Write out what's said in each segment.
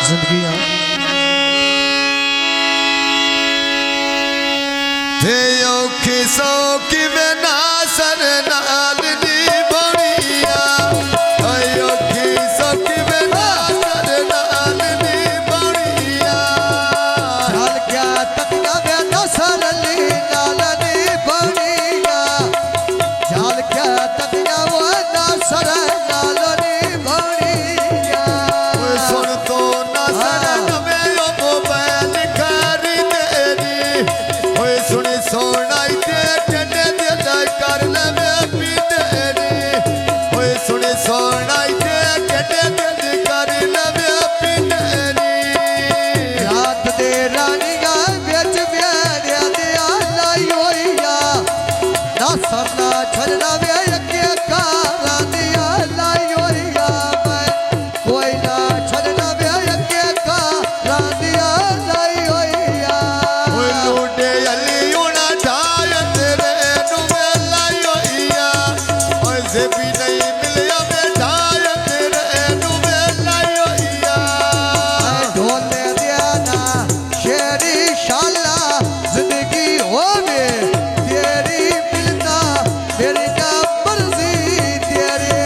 जिंदगी थे औखी सौखी में ना सर नाल दी बड़िया औखी सौखी में ना सर नाल दी बड़िया चाल क्या तकना में ना सर ली नाल दी बड़िया चाल क्या तकना वो ना सर नाल दी बड़िया सुन तो ना सर में यो मोबाइल खरीदेरी सुनी सोनाई दे टने दे कर ले में पीतेरी सुनी सोनाई दे टने दे कर ले में पीतेरी रात दे रानिया बेच ब्यारिया दे लाई होइया ना सरना छड़ना वे के काला दिया लाई होइया मैं कोई ना छड़ना वे के काला दिया लाई होइया लूटे अली उना ढायत रे नु में लाई होइया ऐसे भी नहीं मिलिया में ढायत रे नु में लाई होइया ढोले दिया ना शेरी शाला जिंदगी होवे तेरी मिलना तेरी का मर्जी तेरी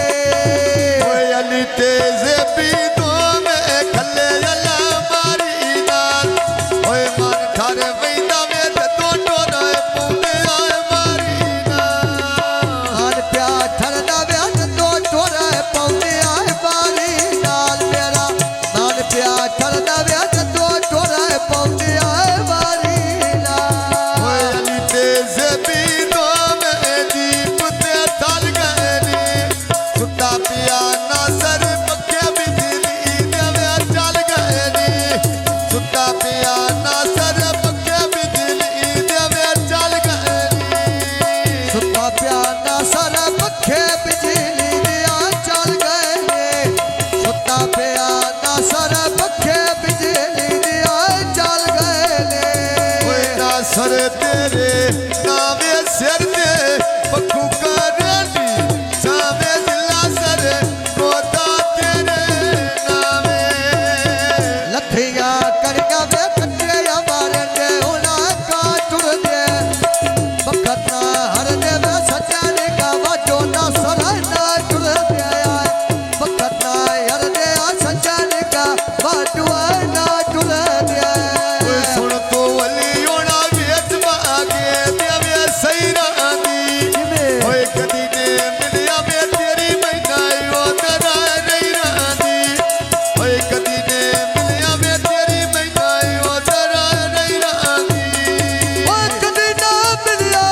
अली तेजे भी दो में खले अला मारी नाल ओए मन ठारे वैदा में तो टोरा पुने आए मारी नाल आन प्या ठरना व्याज तो टोरा पौने आए बारी नाल मेरा नान प्या ठरना व्याज तो टोरा पौने आए बारी नाल ओए अली तेजे भी दो में दीप ते थल गए सुता पिया ना सर पक्के बिजली देवे चल गए सुता पिया ना सर पक्के बिजली देवे चल गए सुता प्या ना सर पखे बिजली दिया चल गए सुता प्या ना सर पखे बिजली दिया चल गए ना सर तेरे नावे सिर दे पक्कू करानी सावे जिला सर गोदा तेरे नावे लथिया करका वे कटे हमारे दे उना का टुर दे बखत ना हर दे वे सचन का वाजो ना सर ना टुर दे बखत ना हर दे सचन का वाजो ना टुर दे सुन तो अली होना बेच मागे देवे सही रानी ओए कदी ने मिलिया में तेरी महंगाई ओ तेरा नहीं रानी ओए कदी ने मिलिया में तेरी महंगाई ओ तेरा नहीं रानी ओ कदी ना मिलिया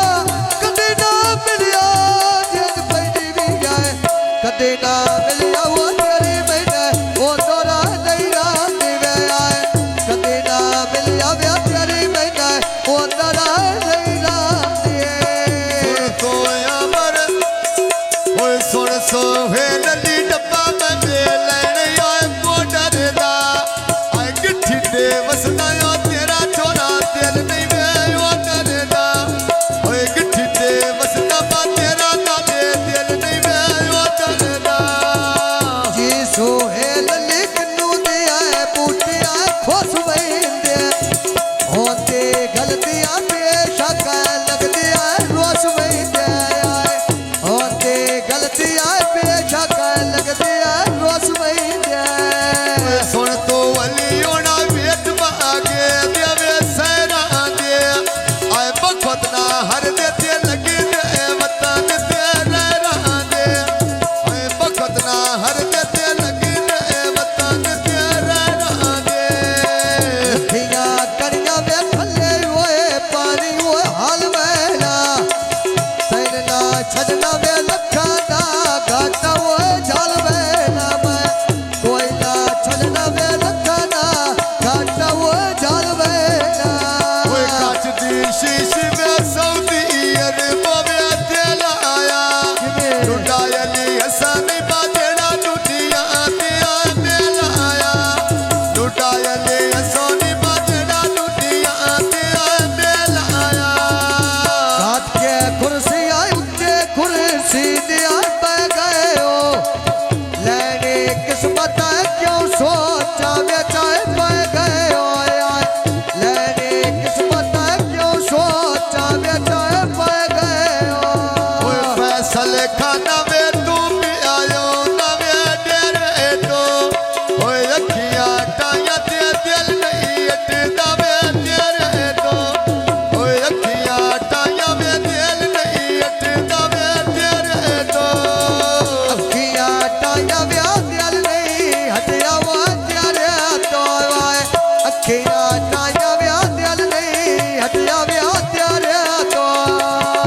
जग पैदी भी जाए कदी ना मिलिया वो तेरी मैंने वो तोरा नहीं रानी वे आए कदी ना मिलिया वे तेरी मैंने वो तोरा नहीं रानी तो अमर ओए सुन सोहे नली डब्बा में लेने आए को डरदा आए गिट्ठी दे वसना यो तेरा छोरा दिल नहीं वे यो डरदा ओए गिट्ठी दे वसना बा तेरा नाले दिल नहीं वे यो डरदा जी सोहेल लिखनू दिया बूटिया खुश वैंदे होते गलतियां बेशक लग दिया रोस वैंदे होते गलतियां बेशक लग दिया रोस वैंदे सुन तो अली होना बेच मागे देवे सैरा दे आए बखत ना हर देते लगी दे वतन दे रहरा दे आए बखत ना हर देते लगी दे वतन दे रहरा दे लथिया करिया वे खले होए पानी वो हाल मैला तैन ना छजना वे लखा ना घाटा वो झाल मैला मैं कोई ना छजना वे लखा ना घाटा वो झाल मैला ओए काच दी शीश में सऊदी अरबों में तेल आया टूटा अली हसन बाजेड़ा टूटिया दिया तेल आया टूटा अली हसन बाजेड़ा टूटिया दिया तेल आया घाट के कुर्सी आई उत्ते कुर्सी दिया पे गए हो लेने किस्मत है क्यों सोचा वे चाहे सले खाना वे तू भी आयो नवे डेरे तो होए अखियां टाया ते दिल नहीं अटदा वे तेरे तो होए अखियां टाया वे दिल नहीं अटदा वे तेरे तो अखियां टाया वे दिल नहीं हटया वो तेरे तो अखियां टाया वे दिल नहीं हटया वे तेरे तो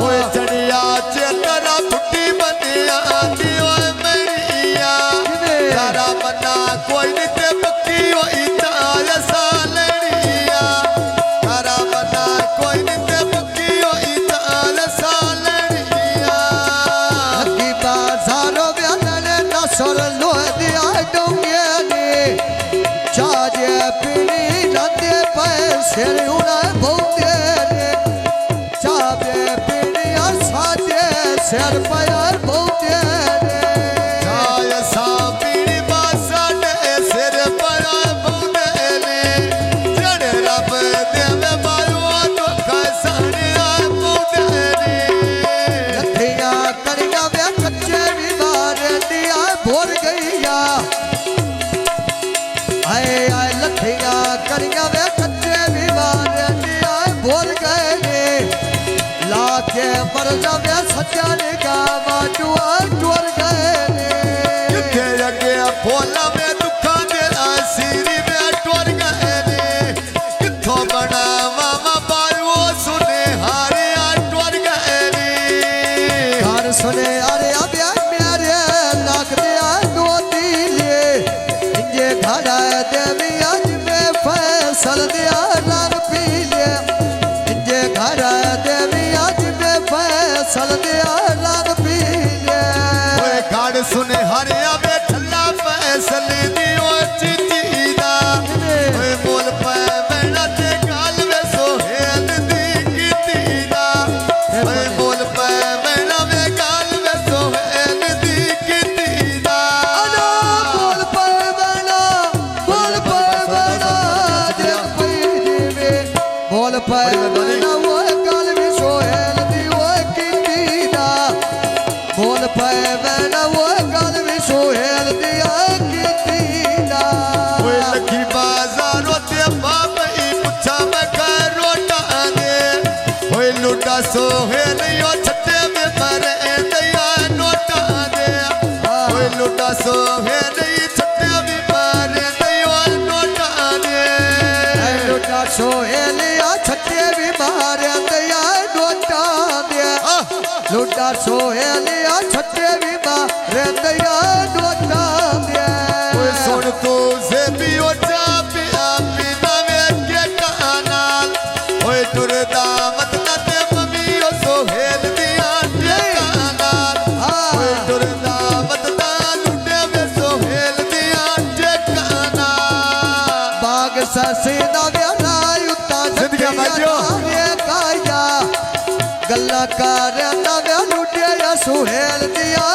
होए चढ़िया चेतरा फुटी बनिया दी ओए मेरिया तारा मना कोई नहीं ते पक्की होई ताल सालड़िया तारा मना कोई नहीं ते पक्की होई ताल सालड़िया लगी बाजारो ब्याले नसर लो दिया डोंगे ने चाजे पीनी नदे पैसे उड़ा भोंगे ने चाबे पीनी साजे शेर पायर भोंगे ने चाय सापीड़ी बासा ने सिर पर बुंदेले चढ़ रब दे में मारो तो खसनिया बुंदेले लथिया करिया वे कच्चे बीमार दिया भोर गईया आए आए लथिया करिया वे कच्चे बीमार दिया भोर गए लाके मर जावे सच्चाने का बाजुआ टूर गए के लगे भोला में दुखा दे आसीरी में टोर गए किथों बना मामा बायो सुने हारे टोर गए घर सुने अरे अब्या मेरे लाख दिया दो दिले इंजे घड़ा देवी आज में फैसल दिया लाग पीले इंजे घड़ा देवी आज में फैसल दिया लाग पीले ओए गाड़ सुने हरिया में ठल्ला फैसले दियो चिचीदा ओए बोल पे मेरा ते गाल में सोहेल दी कीतीदा ओए बोल पे मेरा में गाल में सोहेल दी कीतीदा अना बोल पर बना देख पीली में बोल पर बना वो गल में सोहेल दी वो कीतीदा बोल पर बना वो गल में सोहेल दिया कीतीदा ओए लखी बाजारों ते बाप ई पुछा मैं करो टांगे ओए लुटा सोहेल यो छटे में मरे दया नोटा दे ओए लुटा सोहेल ई छटे में मरे दया नोटा दे लुटा सोहेलिया छटे बीमार दिया नोटा दे लुटा सोहेलिया छटे बीमार दिया नोटा दे ओए सुन तू से भी ओ जा पिया पिना में के कानाल ओए दुरदा मत ना ते मम्मी ओ सोहेल दिया के कानाल ओए दुरदा मत ना लुटे में सोहेल दिया के कानाल बाग ससीदा व्याला युता जिंदगी भाइयों। काया गल्ला कर ना व्या लुटिया सुहेल दिया